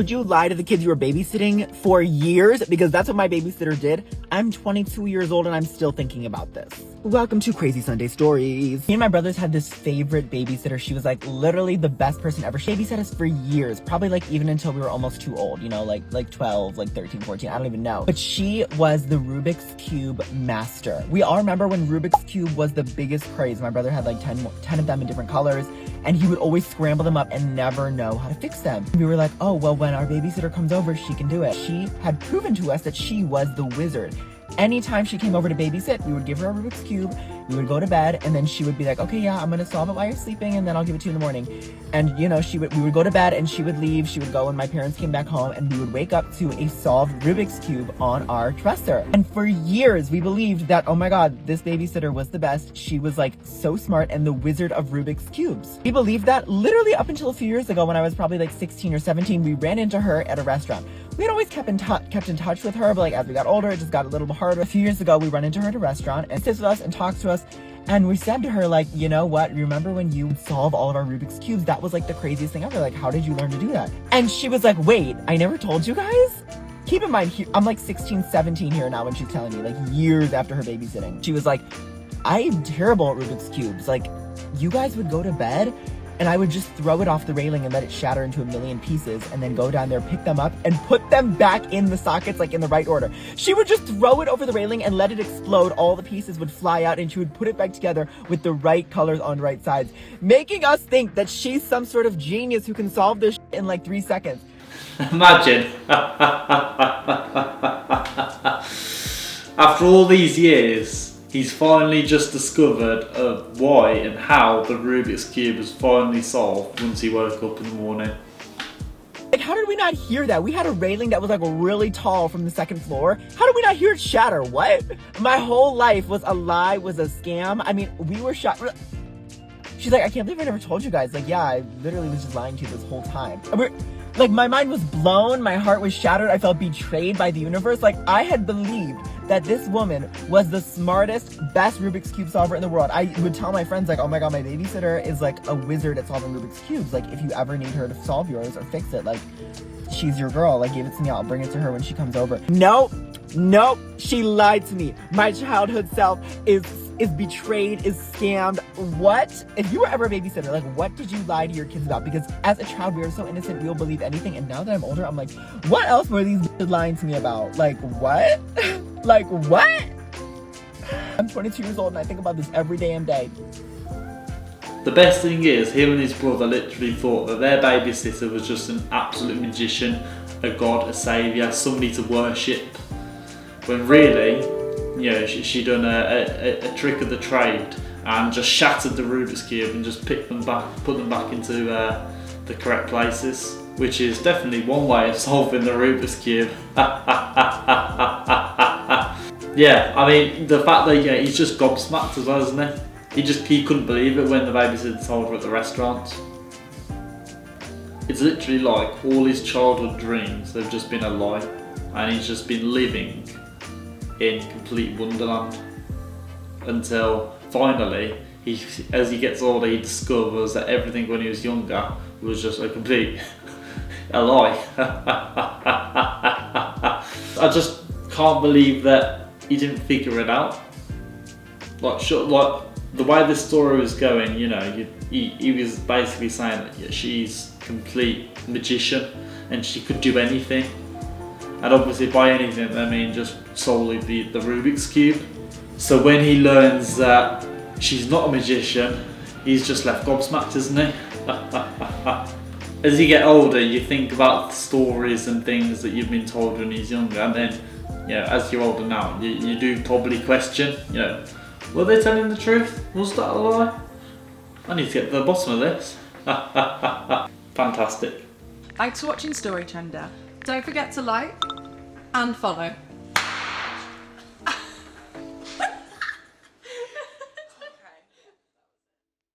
Would you lie to the kids you were babysitting for years? Because that's what my babysitter did. I'm 22 years old and I'm still thinking about this. Welcome to Crazy Sunday Stories. Me and my brothers had this favorite babysitter. She was like literally the best person ever. She babysat us for years, probably like even until we were almost too old, you know, like 12, like 13, 14, I don't even know. But she was the Rubik's Cube master. We all remember when Rubik's Cube was the biggest craze. My brother had like 10 of them in different colors, and he would always scramble them up and never know how to fix them. We were like, oh, well, when our babysitter comes over, she can do it. She had proven to us that she was the wizard. Anytime she came over to babysit, we would give her a Rubik's Cube, we would go to bed, and then she would be like, okay, yeah, I'm gonna solve it while you're sleeping, and then I'll give it to you in the morning. And, you know, we would go to bed, and she would leave, she would go when my parents came back home, and we would wake up to a solved Rubik's Cube on our dresser. And for years, we believed that, oh my god, this babysitter was the best. She was, like, so smart and the wizard of Rubik's Cubes. We believed that literally up until a few years ago, when I was probably, like, 16 or 17, we ran into her at a restaurant. We had always kept in touch with her, but like as we got older, it just got a little harder. A few years ago, we run into her at a restaurant and sits with us and talks to us. And we said to her, like, you know what? Remember when you would solve all of our Rubik's Cubes? That was like the craziest thing ever. Like, how did you learn to do that? And she was like, wait, I never told you guys? Keep in mind, I'm like 16, 17 here now when she's telling me, like years after her babysitting. She was like, I'm terrible at Rubik's Cubes. Like, you guys would go to bed and I would just throw it off the railing and let it shatter into a million pieces and then go down there, pick them up, and put them back in the sockets, like in the right order. She would just throw it over the railing and let it explode. All the pieces would fly out and she would put it back together with the right colors on the right sides, making us think that she's some sort of genius who can solve this in like 3 seconds. Imagine. After all these years, he's finally just discovered why and how the Rubik's Cube was finally solved once he woke up in the morning. Like, how did we not hear that? We had a railing that was like really tall from the second floor. How did we not hear it shatter? What? My whole life was a lie, was a scam. I mean, we were shot. She's like, I can't believe I never told you guys. Like, yeah, I literally was just lying to you this whole time. Like, my mind was blown. My heart was shattered. I felt betrayed by the universe. Like, I had believed that this woman was the smartest, best Rubik's Cube solver in the world. I would tell my friends, like, oh my god, my babysitter is like a wizard at solving Rubik's Cubes. Like, if you ever need her to solve yours or fix it, like, she's your girl. Like, give it to me, I'll bring it to her when she comes over. Nope, she lied to me. My childhood self is betrayed, is scammed. What? If you were ever a babysitter, like, what did you lie to your kids about? Because as a child, we were so innocent, we will believe anything. And now that I'm older, I'm like, what else were these bitches lying to me about? Like, what? Like, what? I'm 22 years old and I think about this every damn day. The best thing is, him and his brother literally thought that their babysitter was just an absolute magician, a god, a saviour, somebody to worship. When really, you know, she done a trick of the trade and just shattered the Rubik's Cube and just put them back into the correct places, which is definitely one way of solving the Rubik's Cube. Yeah, I mean, the fact that he's just gobsmacked as well, isn't he? He couldn't believe it when the babysitter told her at the restaurant. It's literally like all his childhood dreams have just been a lie, and he's just been living in complete wonderland until finally, as he gets older, he discovers that everything when he was younger was just a complete a lie. I just can't believe that he didn't figure it out. Like the way this story was going, you know, he was basically saying that she's a complete magician and she could do anything. And obviously by anything, I mean just solely the Rubik's Cube. So when he learns that she's not a magician, he's just left gobsmacked, isn't he? As you get older, you think about stories and things that you've been told when he's younger, and then, you know, as you're older now, you do probably question, you know, were they telling the truth? Was that a lie? I need to get to the bottom of this. Fantastic. Thanks for watching StoryTrender. Don't forget to like and follow.